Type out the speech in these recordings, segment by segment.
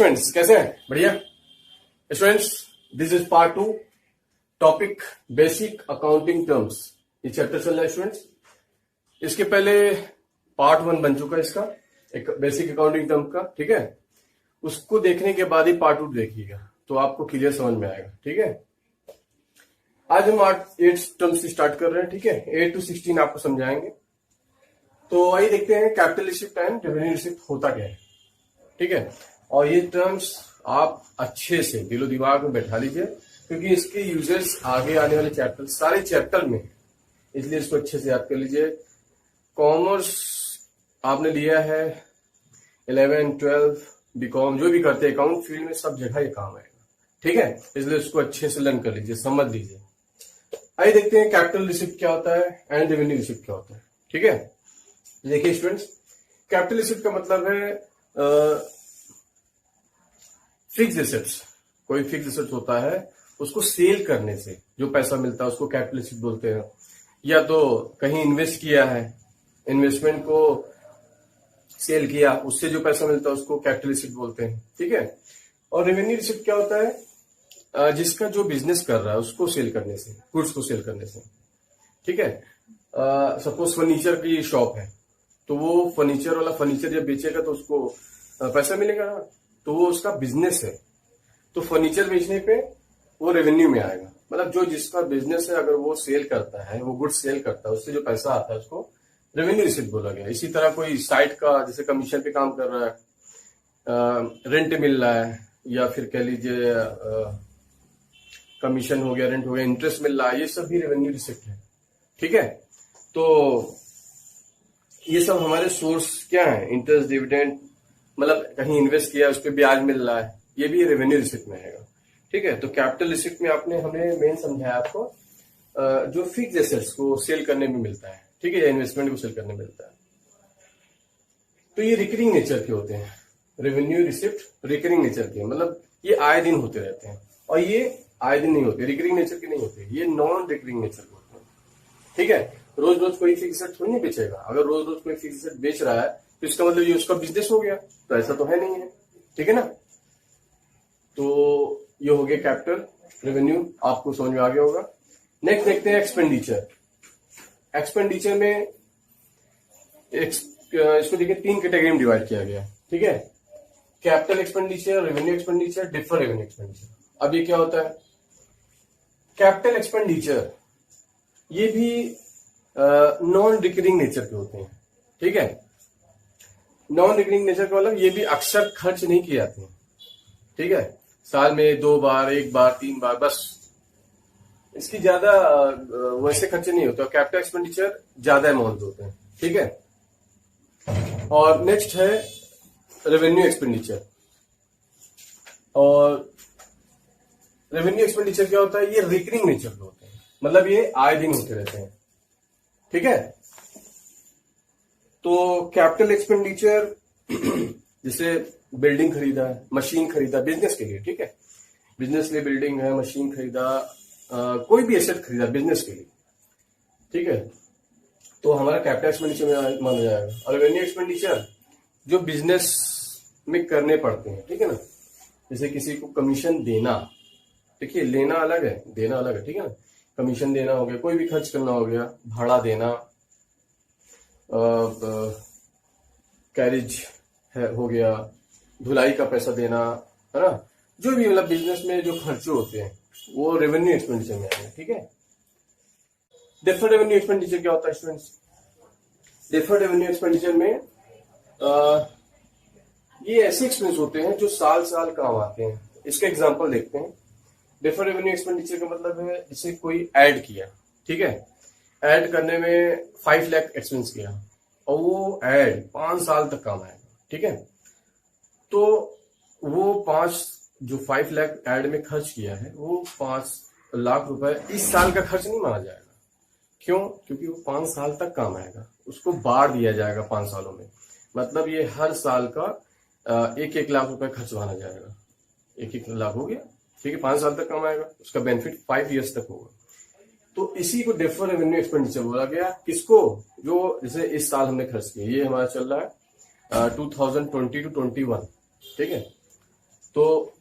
Students, कैसे हैं? बढ़िया students, this is part 2 topic basic accounting terms. ये चैप्टर चल रहा है स्टूडेंट्स। इसके पहले पार्ट 1 बन चुका है इसका, एक बेसिक अकाउंटिंग टर्म का, ठीक है। उसको देखने के बाद ही पार्ट 2 देखिएगा तो आपको क्लियर समझ में आएगा, ठीक है। आज हम 8 टर्म्स से स्टार्ट कर रहे हैं, ठीक है। 8 to 16 आपको समझाएंगे। तो आइए देखते हैं capital receipt and revenue receipt होता क्या है, ठीक है। और ये टर्म्स आप अच्छे से दिलो दिमाग में बैठा लीजिए, क्योंकि इसके यूजेस आगे आने वाले चैप्टर, सारे चैप्टर में, इसलिए इसको अच्छे से याद कर लीजिए। कॉमर्स आपने लिया है 11, 12, बीकॉम, जो भी करते हैं अकाउंट फील्ड में, सब जगह ये काम आएगा, ठीक है। इसलिए इसको अच्छे से लर्न कर लीजिए, समझ लीजिए। आइए देखते हैं कैपिटल रिसिप्ट क्या होता है एंड रेवेन्यू रिसिप्ट क्या होता है, ठीक है। देखिए स्टूडेंट्स, कैपिटल रिसिप्ट का मतलब है फिक्स एसेट्स। कोई फिक्स एसेट्स होता है, उसको सेल करने से जो पैसा मिलता है उसको कैपिटल रिसिप्ट बोलते हैं। या तो कहीं इन्वेस्ट किया है, इन्वेस्टमेंट को सेल किया, उससे जो पैसा मिलता है उसको कैपिटल रिसिप्ट बोलते हैं, ठीक है। और रेवेन्यू रिसिप्ट क्या होता है? जिसका जो बिजनेस कर रहा है उसको सेल करने से, गुड्स को सेल करने से, ठीक है। सपोज फर्नीचर की शॉप है, तो वो फर्नीचर वाला फर्नीचर जब बेचेगा तो उसको पैसा मिलेगा ना, तो वो उसका बिजनेस है। तो फर्नीचर बेचने पे वो रेवेन्यू में आएगा। मतलब जो जिसका बिजनेस है, अगर वो सेल करता है, वो गुड्स सेल करता है, उससे जो पैसा आता है उसको रेवेन्यू रिसिप्ट बोला गया। इसी तरह कोई साइट का जैसे कमीशन पे काम कर रहा है, रेंट मिल रहा है, या फिर कह लीजिए कमीशन हो गया, रेंट हो गया, इंटरेस्ट मिल रहा है, ये सब भी रेवेन्यू रिसिप्ट है, ठीक है। तो ये सब हमारे सोर्स क्या है? इंटरेस्ट, डिविडेंड, मतलब कहीं इन्वेस्ट किया उस पर ब्याज मिल रहा है, ये भी रेवेन्यू रिसिप्ट में आएगा, ठीक है। तो कैपिटल रिसिप्ट में हमें मेन समझाया आपको जो फिक्स एसेट्स को सेल करने में मिलता है, ठीक है, या इन्वेस्टमेंट को सेल करने में मिलता है। तो ये रिकरिंग नेचर के होते हैं। रेवेन्यू रिसिप्ट रिकरिंग नेचर के, मतलब ये आए दिन होते रहते हैं, और ये आए दिन नहीं होते, रिकरिंग नेचर के नहीं होते, ये नॉन रिकरिंग नेचर के होते हैं, ठीक है। रोज रोज कोई फिक्स एसेट थोड़ी नहीं बेचेगा। अगर रोज रोज कोई फिक्स एसेट बेच रहा है तो इसका मतलब ये उसका बिजनेस हो गया, तो ऐसा तो है नहीं है, ठीक है ना। तो ये हो गया कैपिटल। रेवेन्यू आपको समझ में आ गया होगा। नेक्स्ट देखते हैं एक्सपेंडिचर। एक्सपेंडिचर में इसको देखिए 3 कैटेगरी में डिवाइड किया गया, ठीक है। Capital expenditure, revenue expenditure, deferred revenue expenditure. अब ये क्या होता है? कैपिटल एक्सपेंडिचर ये भी नॉन रिकरिंग नेचर के होते हैं, ठीक है। नॉन रिकरिंग नेचर का मतलब ये भी अक्सर खर्च नहीं किए जाते हैं, ठीक है। साल में 2 बार, 1 बार, 3 बार, बस। इसकी ज्यादा वैसे खर्चे नहीं होते। कैपिटल एक्सपेंडिचर ज्यादा अमाउंट होते हैं, ठीक है। और नेक्स्ट है रेवेन्यू एक्सपेंडिचर। और रेवेन्यू एक्सपेंडिचर क्या होता है? ये रिकरिंग नेचर के होते हैं, मतलब ये आए दिन होते रहते हैं, ठीक है। तो कैपिटल एक्सपेंडिचर जैसे बिल्डिंग खरीदा, मशीन खरीदा बिजनेस के लिए, ठीक है। बिजनेस के लिए बिल्डिंग है, मशीन खरीदा, कोई भी एसेट खरीदा बिजनेस के लिए, ठीक है, तो हमारा कैपिटल एक्सपेंडिचर में माना जाएगा। और रेवेन्यू एक्सपेंडिचर जो बिजनेस में करने पड़ते हैं, ठीक है ना। जैसे किसी को कमीशन देना, देखिए लेना अलग है, देना अलग है, ठीक है ना। कमीशन देना हो गया, कोई भी खर्च करना हो गया, भाड़ा देना, कैरेज हो गया, धुलाई का पैसा देना, है ना। जो भी मतलब बिजनेस में जो खर्चे होते हैं वो रेवेन्यू एक्सपेंडिचर में आएंगे, ठीक है। डिफर्ड रेवेन्यू एक्सपेंडिचर क्या होता है स्टूडेंट्स? डिफर्ड रेवेन्यू एक्सपेंडिचर में ये ऐसे एक्सपेंस होते हैं जो साल साल काम आते हैं। इसका एग्जांपल देखते हैं। डिफर्ड रेवेन्यू एक्सपेंडिचर का मतलब है जैसे कोई ऐड किया, ठीक है, ऐड करने में 5 लाख एक्सपेंस किया, और वो ऐड 5 साल तक काम आएगा, ठीक है। तो वो 5 लाख ऐड में खर्च किया है, वो 5 लाख रुपए इस साल का खर्च नहीं माना जाएगा। क्यों? क्योंकि वो 5 साल तक काम आएगा, उसको बांट दिया जाएगा 5 सालों में। मतलब ये हर साल का 1-1 लाख रुपए खर्च माना जाएगा। 1-1 लाख हो गया, ठीक है, 5 साल तक काम आएगा, उसका बेनिफिट 5 ईयर्स तक होगा। तो इसी को डिफर्ड रेवेन्यू एक्सपेंडिचर बोला गया। किसको? जो जैसे इस साल हमने खर्च किया, ये हमारा चल रहा है 2020 to 21, ठीक है। तो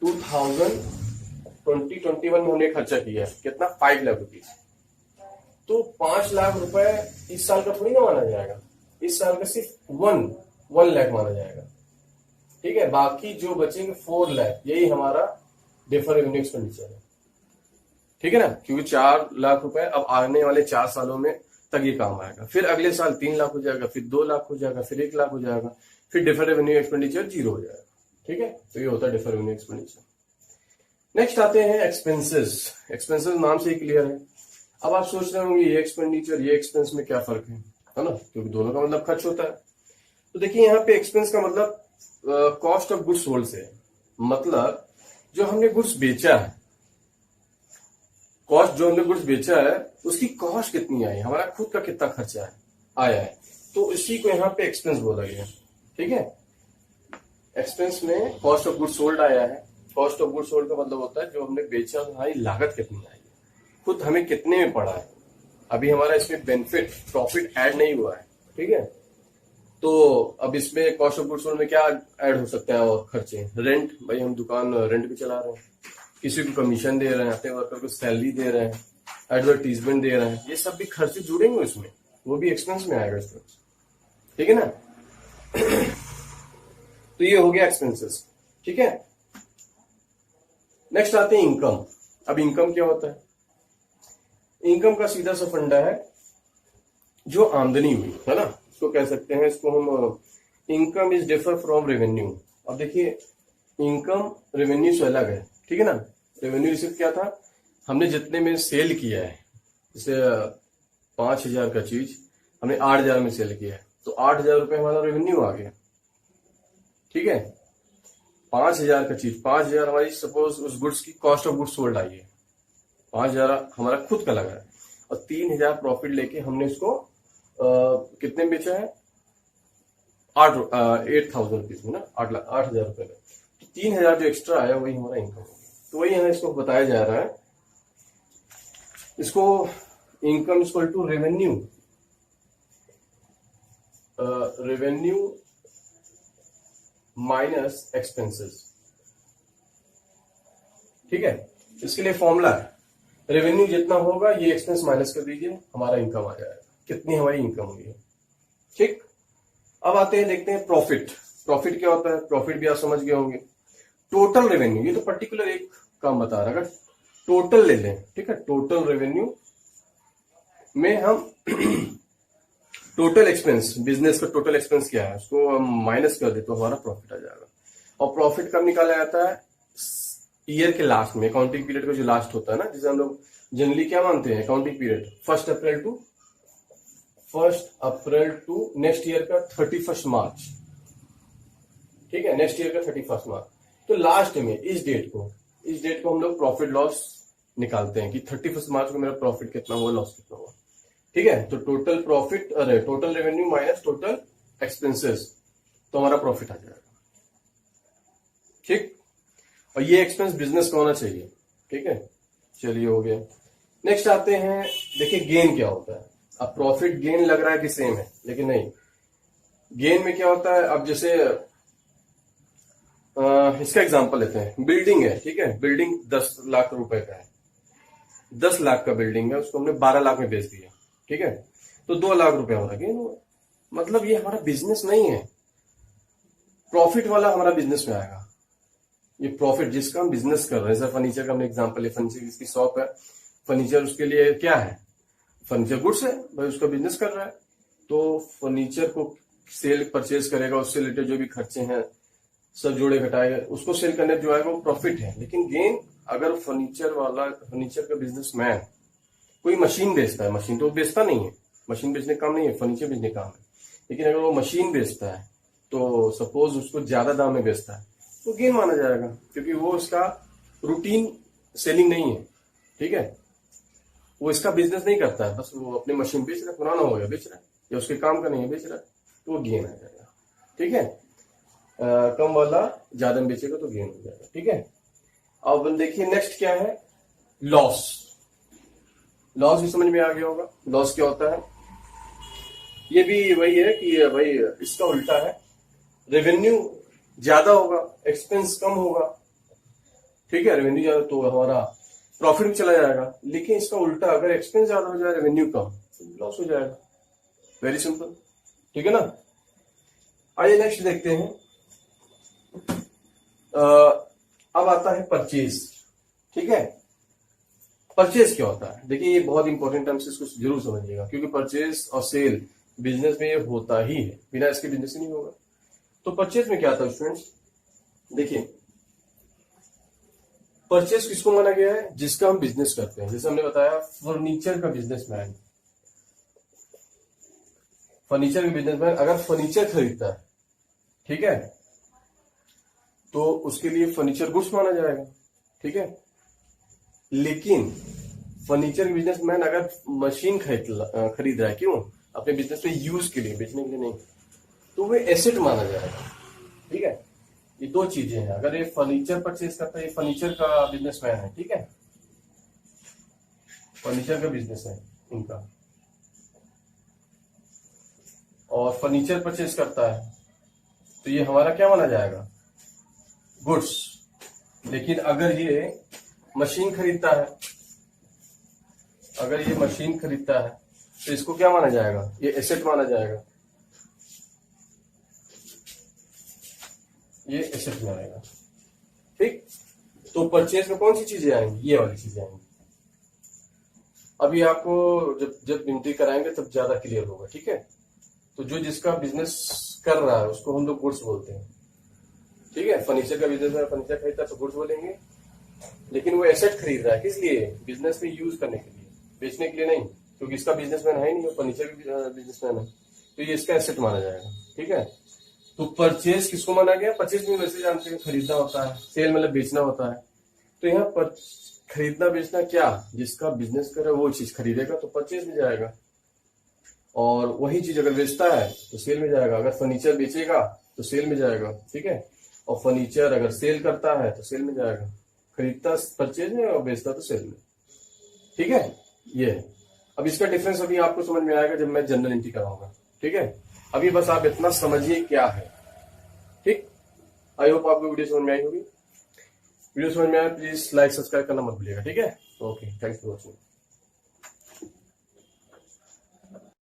2021 में हमने खर्चा किया है कितना 5 लाख रुपीज। तो 5 लाख रुपए इस साल का थोड़ी ना माना जाएगा, इस साल का सिर्फ 1 लाख माना जाएगा। ठीक है, बाकी जो बचेंगे 4 लाख, यही हमारा डिफर रेवेन्यू एक्सपेंडिचर है। ठीक है ना, क्योंकि 4 लाख रुपए अब आने वाले 4 सालों में तक ये काम आएगा। फिर अगले साल 3 लाख हो जाएगा, फिर 2 लाख हो जाएगा, फिर 1 लाख हो जाएगा, फिर डिफर रेवेन्यू एक्सपेंडिचर 0 हो जाएगा। ठीक है, तो ये होता है डिफर रेवेन्यू एक्सपेंडिचर। नेक्स्ट आते हैं एक्सपेंसेस। एक्सपेंसेस नाम से ही क्लियर है। अब आप सोच रहे होंगे ये एक्सपेंडिचर ये एक्सपेंस में क्या फर्क है ना, क्योंकि दोनों का मतलब खर्च होता है। तो देखिए यहाँ पे एक्सपेंस का मतलब कॉस्ट ऑफ गुड्स सोल्ड से, मतलब जो हमने गुड्स बेचा है, कॉस्ट जो हमने गुड्स बेचा है उसकी कॉस्ट कितनी आई, हमारा खुद का कितना खर्चा है आया है, तो इसी को यहाँ पे एक्सपेंस बोला गया। ठीक है, एक्सपेंस में कॉस्ट ऑफ गुड्स सोल्ड आया है। कॉस्ट ऑफ गुड्स सोल्ड का मतलब होता है जो हमने बेचा, हमारी लागत कितनी आई है, खुद हमें कितने में पड़ा है। अभी हमारा इसमें बेनिफिट प्रॉफिट ऐड नहीं हुआ है। ठीक है, तो अब इसमें कॉस्ट ऑफ गुड्स सोल्ड में क्या ऐड हो सकता है और खर्चे, रेंट, भाई हम दुकान रेंट पे चला रहे हैं, किसी को कमीशन दे रहे हैं, अपने वर्कर को सैलरी दे रहे हैं, एडवर्टीजमेंट दे रहे हैं, ये सब भी खर्चे जुड़ेंगे उसमें, वो भी एक्सपेंस में आएगा इसमें। ठीक है ना तो ये हो गया एक्सपेंसेस। ठीक है, नेक्स्ट आते हैं इनकम। अब इनकम क्या होता है? इनकम का सीधा सा फंडा है जो आमदनी हुई है ना, इसको कह सकते हैं, इसको हम income is differ from revenue. अब देखिए इनकम रेवेन्यू से अलग है। ठीक है ना, रेवेन्यू रिसीव क्या था, हमने जितने में सेल किया है, जैसे 5,000 का चीज हमने 8,000 में सेल किया है, तो 8,000 रुपए हमारा रेवेन्यू आ गया। ठीक है, 5,000 का चीज, 5,000 हमारी सपोज उस गुड्स की cost of goods sold I है, 5,000 हमारा खुद का लगा है, और 3,000 प्रॉफिट लेके हमने इसको कितने में बेचा है, 8,000 रुपीज में ना, 8,000 रुपए में। तो 3,000 जो एक्स्ट्रा आया वही हमारा इनकम हो गया। तो वही हमें इसको बताया जा रहा है, इसको income equal to revenue, revenue minus expenses. ठीक है, इसके लिए फॉर्मूला है, रेवेन्यू जितना होगा ये एक्सपेंस माइनस कर दीजिए, हमारा इनकम आ जाएगा, कितनी हमारी इनकम हुई है। ठीक, अब आते हैं देखते हैं प्रॉफिट। प्रॉफिट क्या होता है, प्रॉफिट भी आप समझ गए होंगे। टोटल रेवेन्यू, ये तो पर्टिकुलर एक काम बता रहा है, अगर टोटल ले लें, ठीक है, टोटल रेवेन्यू में हम टोटल एक्सपेंस, बिजनेस का टोटल एक्सपेंस क्या है उसको हम माइनस कर दे तो हमारा प्रॉफिट आ जाएगा। और प्रॉफिट कब निकाला जाता है, ईयर के लास्ट में, अकाउंटिंग पीरियड का जो लास्ट होता है ना, जिसे हम लोग जनरली क्या मानते हैं, accounting period 1 April to next year का 31 मार्च। ठीक है, नेक्स्ट ईयर का 31 मार्च, तो लास्ट में इस डेट को हम लोग प्रॉफिट लॉस निकालते हैं कि 31 मार्च को मेरा प्रॉफिट कितना हुआ, लॉस कितना हुआ। ठीक है, तो टोटल प्रॉफिट, अरे total revenue minus total expenses, तो हमारा प्रॉफिट आ जाएगा। ठीक, और ये एक्सपेंस बिजनेस का होना चाहिए। ठीक है, चलिए हो गया। नेक्स्ट आते हैं, देखिए गेन क्या होता है। अब प्रॉफिट गेन लग रहा है कि सेम है, लेकिन नहीं, गेन में क्या होता है, अब जैसे इसका एग्जांपल लेते हैं, बिल्डिंग है, ठीक है, बिल्डिंग 10 लाख रुपए का है, 10 लाख का बिल्डिंग है, उसको हमने 12 लाख में बेच दिया। ठीक है, तो 2 लाख रुपए हमारा गेन हुआ। मतलब ये हमारा बिजनेस नहीं है, प्रॉफिट वाला हमारा बिजनेस में आएगा। ये प्रॉफिट जिसका हम बिजनेस कर रहे हैं, जैसे फर्नीचर का हमने एग्जांपल है, फर्नीचर जिसकी शॉप है, फर्नीचर उसके लिए क्या है, फर्नीचर गुड्स है, भाई उसका बिजनेस कर रहा है, तो फर्नीचर को सेल परचेज करेगा, उससे रिलेटेड जो भी खर्चे हैं सब जोड़े घटाएगा, उसको सेल करने जो आएगा वो प्रॉफिट है। लेकिन गेन, अगर फर्नीचर वाला, फर्नीचर का बिजनेसमैन कोई मशीन बेचता है, मशीन तो वो बेचता नहीं है, मशीन बेचने का काम नहीं है, फर्नीचर बेचने का काम है, लेकिन अगर वो मशीन बेचता है तो सपोज उसको ज्यादा दाम में बेचता है तो गेन माना जाएगा, क्योंकि वो उसका रूटीन सेलिंग नहीं है। ठीक है, वो इसका बिजनेस नहीं करता है, बस वो अपनी मशीन बेच रहा है, पुराना हो गया बेच रहा है, या उसके काम का नहीं है बेच रहा है, तो वो गेन आ जाएगा। ठीक है, कम वाला ज्यादा में बेचेगा तो गेन हो जाएगा। ठीक है, अब देखिए नेक्स्ट क्या है, लॉस। लॉस भी समझ में आ गया होगा, लॉस क्या होता है, ये भी वही है कि भाई इसका उल्टा है, रेवेन्यू ज्यादा होगा, एक्सपेंस कम होगा, ठीक है, रेवेन्यू ज्यादा तो हमारा प्रॉफिट भी चला जाएगा। लेकिन इसका उल्टा, अगर एक्सपेंस ज्यादा हो जाए, रेवेन्यू कम, तो लॉस हो जाएगा। वेरी सिंपल, ठीक है ना। आइए नेक्स्ट देखते हैं। अब आता है परचेज, ठीक है। परचेज क्या होता है? देखिए ये बहुत इंपॉर्टेंट टर्म्स, इसको जरूर समझिएगा, क्योंकि परचेज और सेल बिजनेस में ये होता ही है, बिना इसके बिजनेस ही नहीं होगा। तो परचेज में क्या आता है स्टूडेंट्स? देखिए परचेज किसको माना गया है? जिसका हम बिजनेस करते हैं। जैसे हमने बताया फर्नीचर का बिजनेसमैन, फर्नीचर का बिजनेसमैन अगर फर्नीचर खरीदता है, ठीक है, तो उसके लिए फर्नीचर गुड्स माना जाएगा, ठीक है। लेकिन फर्नीचर के बिजनेसमैन अगर मशीन खरीद रहा है, क्यों? अपने बिजनेस में यूज के लिए, बेचने के लिए नहीं, तो वो एसेट माना जाएगा, ठीक है। ये दो चीजें हैं। अगर ये फर्नीचर परचेज करता है, ये फर्नीचर का बिजनेसमैन है, ठीक है, फर्नीचर का बिजनेस है इनका, और फर्नीचर परचेज करता है, तो ये हमारा क्या माना जाएगा? गुड्स। लेकिन अगर ये मशीन खरीदता है, अगर ये मशीन खरीदता है, तो इसको क्या माना जाएगा? ये एसेट माना जाएगा, ये एसेट में आएगा, ठीक। तो परचेज में कौन सी चीजें आएंगी? ये वाली चीजें आएंगी। अभी आपको जब गिनती कराएंगे तब ज्यादा क्लियर होगा, ठीक है। तो जो जिसका बिजनेस कर रहा है उसको हम लोग गुड्स बोलते हैं, ठीक है। फर्नीचर का बिजनेस है, फर्नीचर खरीदता है तो गुड्स बोलेंगे। लेकिन वो एसेट खरीद रहा है, किस लिए? बिजनेस में यूज करने के लिए, बेचने के लिए नहीं, क्योंकि इसका बिजनेसमैन है ही नहीं, वो फर्नीचर का बिजनेसमैन है, तो ये इसका एसेट माना जाएगा, ठीक है। तो परचेज किसको माना गया? परचेज में वैसे जानते हैं खरीदना होता है, सेल मतलब बेचना होता है। तो यहाँ पर खरीदना बेचना क्या? जिसका बिजनेस करे वो चीज खरीदेगा तो परचेज में जाएगा, और वही चीज अगर बेचता है तो सेल में जाएगा। अगर फर्नीचर बेचेगा तो सेल में जाएगा, ठीक है। और फर्नीचर अगर सेल करता है तो सेल में जाएगा। खरीदता परचेज में और बेचता तो सेल में, ठीक है। ये है। अब इसका डिफरेंस अभी आपको समझ में आएगा जब मैं जनरल एंट्री कराऊंगा, ठीक है। अभी बस आप इतना समझिए क्या है, ठीक। आई होप आपको वीडियो समझ में आई होगी। वीडियो समझ में आया प्लीज लाइक सब्सक्राइब करना मत भूलिएगा, ठीक है। Okay, thanks for watching.